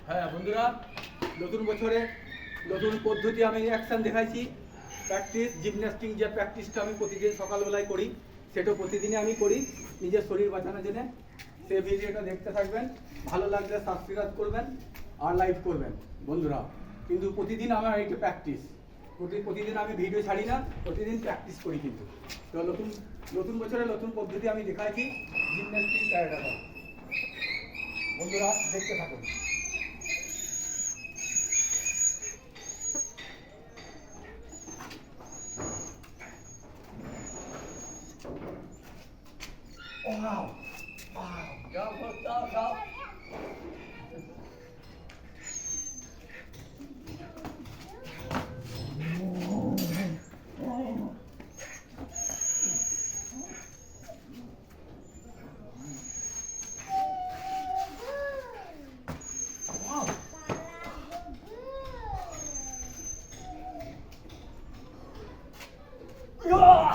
হ্যাঁ বন্ধুরা, নতুন বছরে নতুন পদ্ধতি আমি অ্যাকশন দেখাইছি। প্র্যাকটিস জিমন্যাস্টিক যে প্র্যাকটিসটা আমি প্রতিদিন সকালবেলায় করি, সেটা প্রতিদিনই আমি করি নিজের শরীর বাঁচানোর জন্য। সেই ভিডিওটা দেখতে থাকবেন, ভালো লাগলে সাবস্ক্রাইব করবেন আর লাইক করবেন বন্ধুরা। কিন্তু প্রতিদিন আমার এইটা প্র্যাকটিস, প্রতিদিন আমি ভিডিও ছাড়ি না, প্রতিদিন প্র্যাকটিস করি। কিন্তু তো নতুন নতুন বছরে নতুন পদ্ধতি আমি দেখাইছি জিমন্যাস্টিক ক্যারাটেটা। বন্ধুরা দেখতে থাকুন। Wow! Wow! Go, go, go, go! Wow! Yeah!